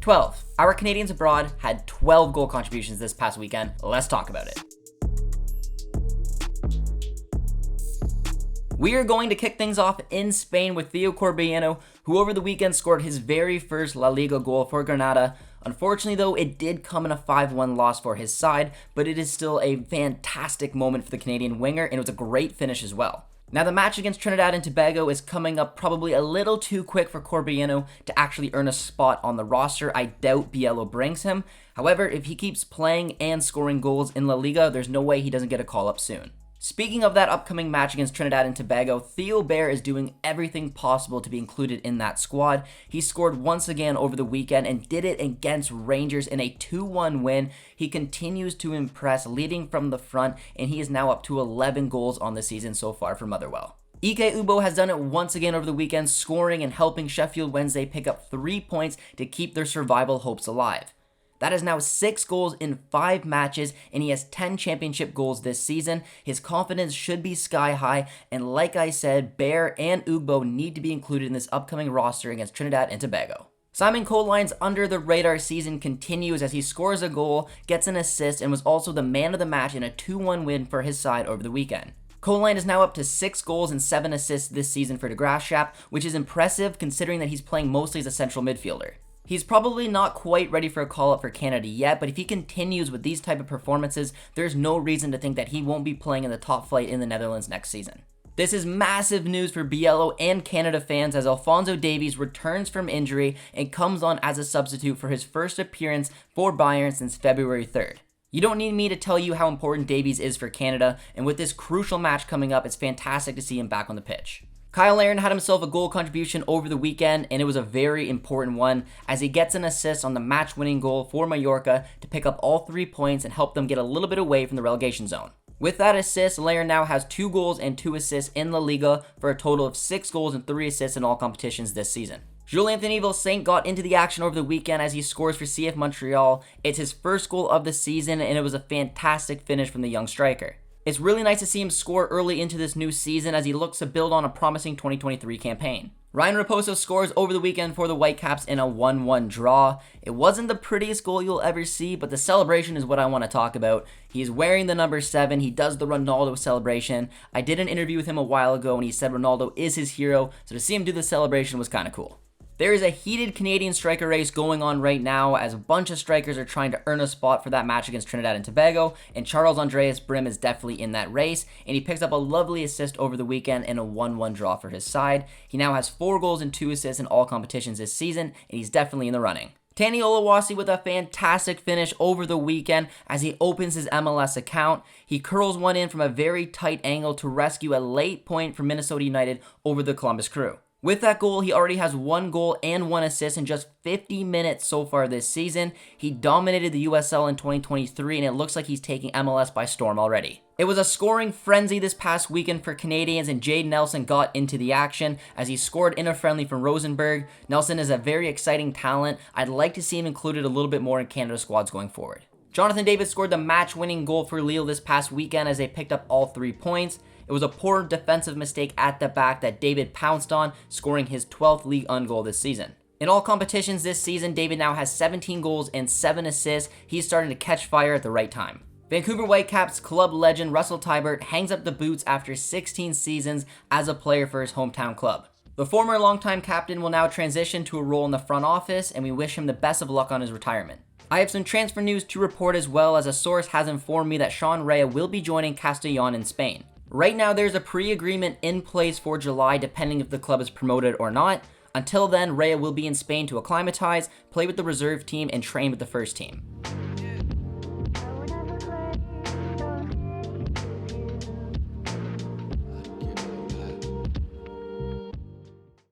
12. Our Canadians abroad had 12 goal contributions this past weekend. Let's talk about it. We are going to kick things off in Spain with Theo Archibald, who over the weekend scored his very first La Liga goal for Granada. Unfortunately though, it did come in a 5-1 loss for his side, but it is still a fantastic moment for the Canadian winger, and it was a great finish as well. Now the match against Trinidad and Tobago is coming up probably a little too quick for Archibald to actually earn a spot on the roster. I doubt Biello brings him. However, if he keeps playing and scoring goals in La Liga, there's no way he doesn't get a call up soon. Speaking of that upcoming match against Trinidad and Tobago, Theo Bear is doing everything possible to be included in that squad. He scored once again over the weekend and did it against Rangers in a 2-1 win. He continues to impress, leading from the front, and he is now up to 11 goals on the season so far for Motherwell. Ike Ubo has done it once again over the weekend, scoring and helping Sheffield Wednesday pick up 3 points to keep their survival hopes alive. That is now 6 goals in 5 matches, and he has 10 championship goals this season. His confidence should be sky high, and like I said, Bear and Ugbo need to be included in this upcoming roster against Trinidad and Tobago. Simon Colline's under-the-radar season continues as he scores a goal, gets an assist, and was also the man of the match in a 2-1 win for his side over the weekend. Colline is now up to 6 goals and 7 assists this season for De Graafschap, which is impressive considering that he's playing mostly as a central midfielder. He's probably not quite ready for a call-up for Canada yet, but if he continues with these type of performances, there's no reason to think that he won't be playing in the top flight in the Netherlands next season. This is massive news for Biello and Canada fans as Alfonso Davies returns from injury and comes on as a substitute for his first appearance for Bayern since February 3rd. You don't need me to tell you how important Davies is for Canada, and with this crucial match coming up, it's fantastic to see him back on the pitch. Kyle Larin had himself a goal contribution over the weekend, and it was a very important one as he gets an assist on the match-winning goal for Mallorca to pick up all 3 points and help them get a little bit away from the relegation zone. With that assist, Larin now has 2 goals and 2 assists in La Liga for a total of 6 goals and 3 assists in all competitions this season. Jules-Anthony Vilsaint got into the action over the weekend as he scores for CF Montreal. It's his first goal of the season, and it was a fantastic finish from the young striker. It's really nice to see him score early into this new season as he looks to build on a promising 2023 campaign. Ryan Raposa scores over the weekend for the Whitecaps in a 1-1 draw. It wasn't the prettiest goal you'll ever see, but the celebration is what I want to talk about. He's wearing the number 7. He does the Ronaldo celebration. I did an interview with him a while ago and he said Ronaldo is his hero, so to see him do the celebration was kind of cool. There is a heated Canadian striker race going on right now as a bunch of strikers are trying to earn a spot for that match against Trinidad and Tobago, and Charles Andreas Brim is definitely in that race, and he picks up a lovely assist over the weekend in a 1-1 draw for his side. He now has 4 goals and 2 assists in all competitions this season, and he's definitely in the running. Ola Wasi with a fantastic finish over the weekend as he opens his MLS account. He curls one in from a very tight angle to rescue a late point for Minnesota United over the Columbus Crew. With that goal, he already has 1 goal and 1 assist in just 50 minutes so far this season. He dominated the USL in 2023, and it looks like he's taking MLS by storm already. It was a scoring frenzy this past weekend for Canadians, and Jade Nelson got into the action as he scored in a friendly from Rosenborg. Nelson is a very exciting talent. I'd like to see him included a little bit more in Canada squads going forward. Jonathan David scored the match-winning goal for Lille this past weekend as they picked up all 3 points. It was a poor defensive mistake at the back that David pounced on, scoring his 12th League One goal this season. In all competitions this season, David now has 17 goals and 7 assists. He's starting to catch fire at the right time. Vancouver Whitecaps club legend Russell Tyber hangs up the boots after 16 seasons as a player for his hometown club. The former longtime captain will now transition to a role in the front office, and we wish him the best of luck on his retirement. I have some transfer news to report as well, as a source has informed me that Sean Rea will be joining Castellón in Spain. Right now, there's a pre-agreement in place for July, depending if the club is promoted or not. Until then, Rea will be in Spain to acclimatize, play with the reserve team, and train with the first team.